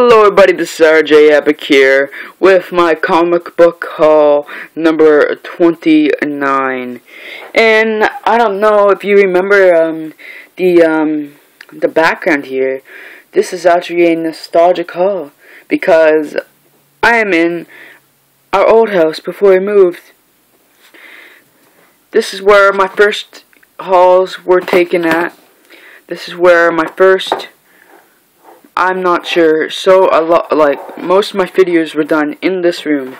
Hello everybody, this is RJ Epic here with my comic book haul number 29. And I don't know if you remember the background here. This is actually a nostalgic haul because I am in our old house before we moved. This is where my first hauls were taken at. This is where my first, I'm not sure, so like most of my videos were done in this room.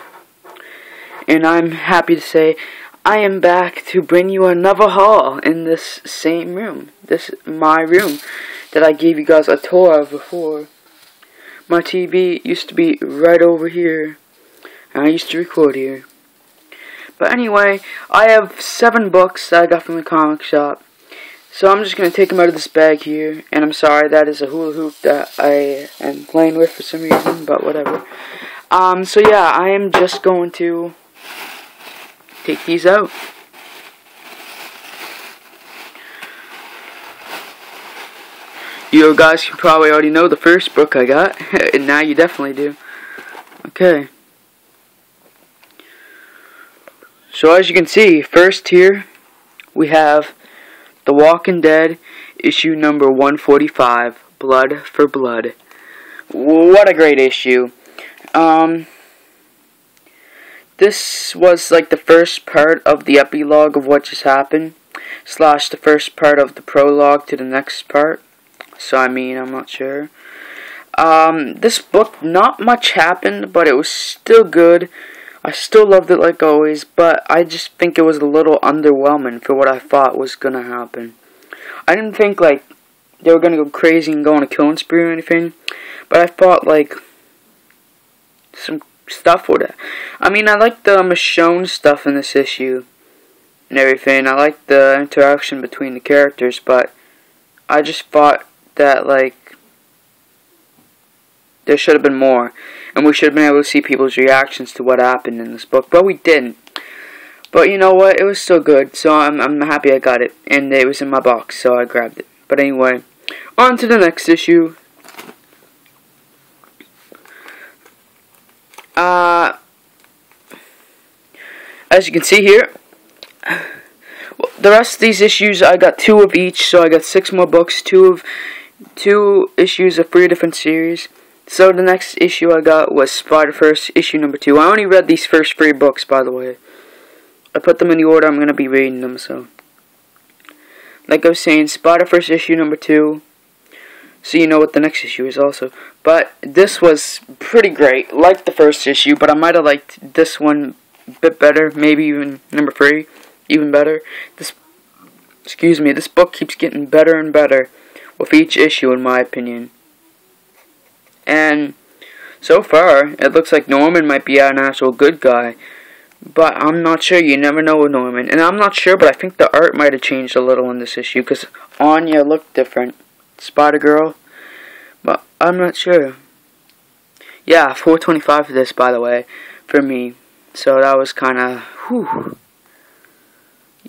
And I'm happy to say I am back to bring you another haul in this same room. This is my room that I gave you guys a tour of before. My TV used to be right over here, and I used to record here. But anyway, I have 7 books that I got from the comic shop. So I'm just going to take them out of this bag here. And I'm sorry, that is a hula hoop that I am playing with for some reason, but whatever. So yeah, I am just going to take these out. You guys can probably already know the first book I got. And now you definitely do. Okay. So as you can see, first here we have The Walking Dead, issue number 145, Blood for Blood. What a great issue. This was like the first part of the epilogue of what just happened, / the first part of the prologue to the next part. So I mean, I'm not sure. This book, not much happened, but it was still good. I still loved it like always, but I just think it was a little underwhelming for what I thought was gonna happen. I didn't think like they were gonna go crazy and go on a killing spree or anything, but I thought like some stuff would have. I mean, I liked the Michonne stuff in this issue and everything. I liked the interaction between the characters, but I just thought that like there should have been more, and we should have been able to see people's reactions to what happened in this book, but we didn't. But you know what? It was still good, so I'm happy I got it, and it was in my box, so I grabbed it. But anyway, on to the next issue. As you can see here, the rest of these issues, I got 2 of each, so I got 6 more books, 2 issues of 3 different series. So the next issue I got was Spider-Verse issue number 2. I only read these first 3 books, by the way. I put them in the order I'm going to be reading them, so. Like I was saying, Spider-Verse issue number 2. So you know what the next issue is also. But this was pretty great. Like the first issue, but I might have liked this one a bit better. Maybe even number 3. Even better. This book keeps getting better and better with each issue, in my opinion. And so far, it looks like Norman might be an actual good guy. But I'm not sure. You never know with Norman. And I'm not sure, but I think the art might have changed a little in this issue, because Anya looked different. Spider-Girl. But I'm not sure. Yeah, 425 for this, by the way, for me. So that was kind of, whew.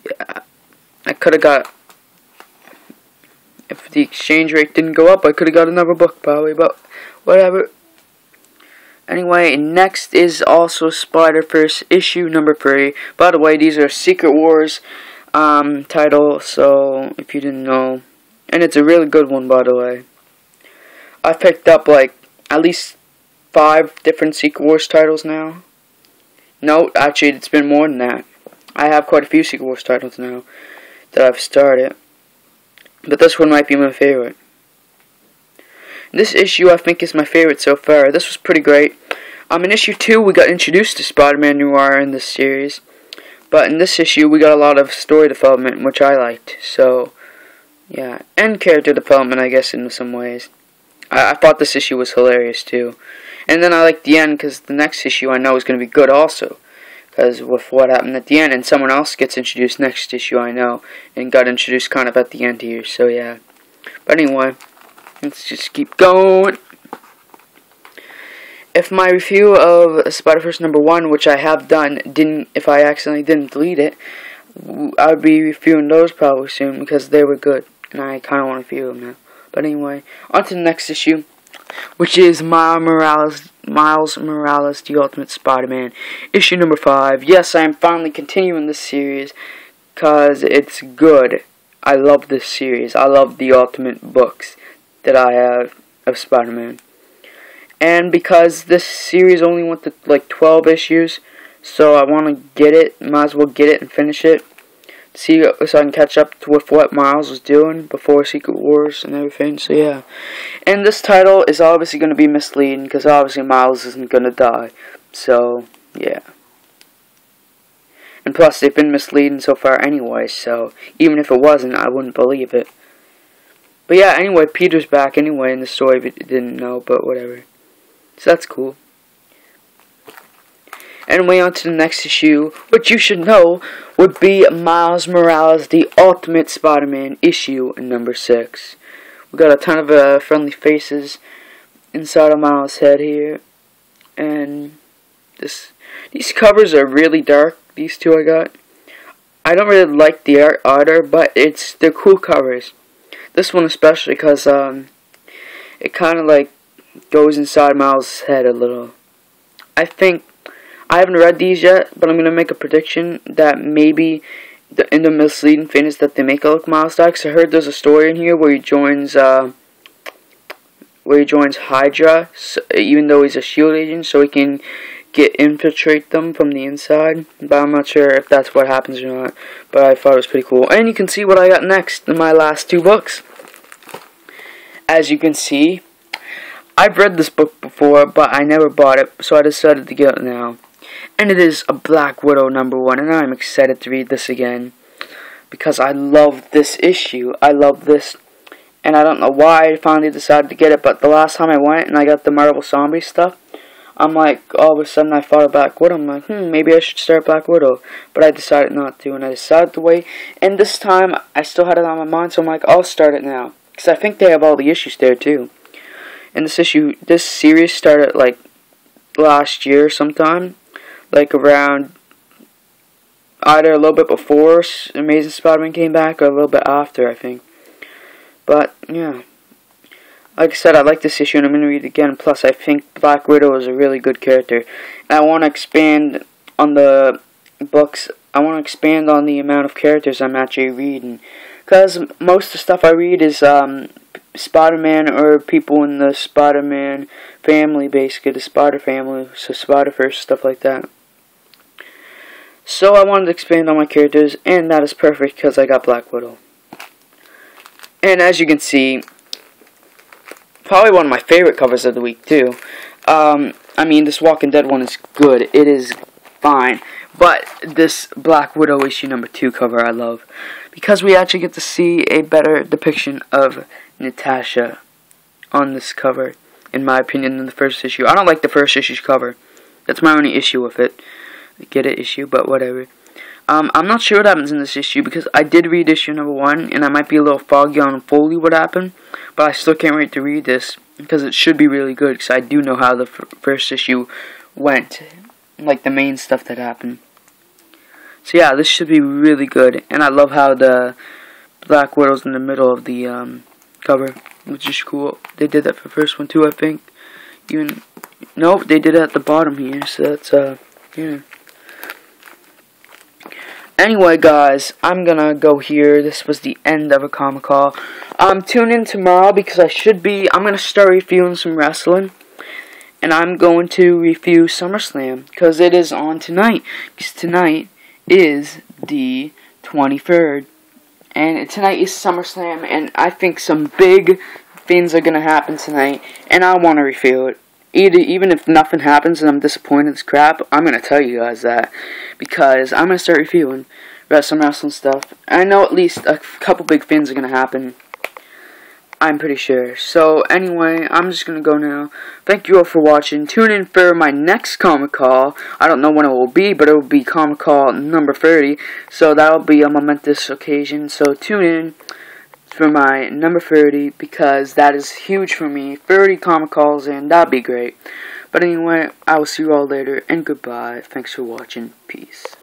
Yeah, I could have got, if the exchange rate didn't go up, I could have got another book probably, but whatever. Anyway, next is also Spider-Verse issue number 3. By the way, these are Secret Wars title, so if you didn't know. And it's a really good one, by the way. I picked up like at least 5 different Secret Wars titles now. No, actually it's been more than that. I have quite a few Secret Wars titles now that I've started. But this one might be my favorite. This issue I think is my favorite so far. This was pretty great. In issue 2 we got introduced to Spider-Man Noir in this series. But in this issue we got a lot of story development, which I liked. So, yeah. And character development, I guess, in some ways. I thought this issue was hilarious too. And then I liked the end, because the next issue I know is going to be good also. Because with what happened at the end, and someone else gets introduced next issue I know, and got introduced kind of at the end here, so yeah. But anyway, let's just keep going. If my review of Spider-Verse number 1, which I have done, if I accidentally didn't delete it, I would be reviewing those probably soon, because they were good, and I kind of want to review them now. But anyway, on to the next issue. which is Miles Morales, The Ultimate Spider-Man, issue number 5. Yes, I am finally continuing this series, because it's good. I love this series. I love the Ultimate books that I have of Spider-Man. And because this series only went to like 12 issues, so I want to get it, might as well get it and finish it. See, so I can catch up with what Miles was doing before Secret Wars and everything. So yeah, and this title is obviously going to be misleading because obviously Miles isn't going to die. So yeah, and plus they've been misleading so far anyway. So even if it wasn't, I wouldn't believe it. But yeah, anyway, Peter's back anyway in the story if you didn't know, but whatever. So that's cool. Anyway, on to the next issue, which you should know would be Miles Morales, The Ultimate Spider-Man, issue number 6. We got a ton of friendly faces inside of Miles' head here, and these covers are really dark. These two I got. I don't really like the art either, but they're cool covers. This one especially because it kind of like goes inside Miles' head a little. I haven't read these yet, but I'm going to make a prediction that maybe in the misleading thing is that they make it look Miles died. Because I heard there's a story in here where he joins Hydra, so, even though he's a SHIELD agent, so he can infiltrate them from the inside. But I'm not sure if that's what happens or not. But I thought it was pretty cool. And you can see what I got next in my last 2 books. As you can see, I've read this book before, but I never bought it, so I decided to get it now. And it is a Black Widow number 1, and I'm excited to read this again. Because I love this issue. I love this. And I don't know why I finally decided to get it, but the last time I went and I got the Marvel Zombie stuff, I'm like, all of a sudden I thought of Black Widow. I'm like, maybe I should start Black Widow. But I decided not to, and I decided to wait. And this time, I still had it on my mind, so I'm like, I'll start it now. Because I think they have all the issues there, too. And this series started, like, last year sometime. Like around either a little bit before Amazing Spider-Man came back or a little bit after, I think. But yeah, like I said, I like this issue and I'm going to read it again. Plus, I think Black Widow is a really good character. And I want to expand on the books. I want to expand on the amount of characters I'm actually reading. Because most of the stuff I read is Spider-Man or people in the Spider-Man family, basically, the Spider family, so Spider-Verse, stuff like that. So I wanted to expand on my characters, and that is perfect because I got Black Widow. And as you can see, probably one of my favorite covers of the week, too. I mean, this Walking Dead one is good. It is fine. But this Black Widow issue number 2 cover I love. Because we actually get to see a better depiction of Natasha on this cover, in my opinion, than the first issue. I don't like the first issue's cover. That's my only issue with it. Get it issue, but whatever. I'm not sure what happens in this issue because I did read issue number 1 and I might be a little foggy on fully what happened, but I still can't wait to read this because it should be really good because I do know how the first issue went, like the main stuff that happened. So yeah, this should be really good, and I love how the Black Widow's in the middle of the cover, which is cool. They did that for the first one too, I think. Nope, they did it at the bottom here, so that's yeah. Anyway, guys, I'm gonna go here. This was the end of a comic haul. Tune in tomorrow because I'm gonna start reviewing some wrestling. And I'm going to review SummerSlam because it is on tonight. Because tonight is the 23rd. And tonight is SummerSlam, and I think some big things are gonna happen tonight. And I wanna review it. Even if nothing happens and I'm disappointed as crap, I'm going to tell you guys that. Because I'm going to start reviewing some wrestling stuff. I know at least a couple big things are going to happen. I'm pretty sure. So anyway, I'm just going to go now. Thank you all for watching. Tune in for my next comic haul. I don't know when it will be, but it will be comic haul number 30. So that will be a momentous occasion. So tune in for my number 30 because that is huge for me. 30 comic calls in, that'd be great. But anyway, I will see you all later and goodbye. Thanks for watching. Peace.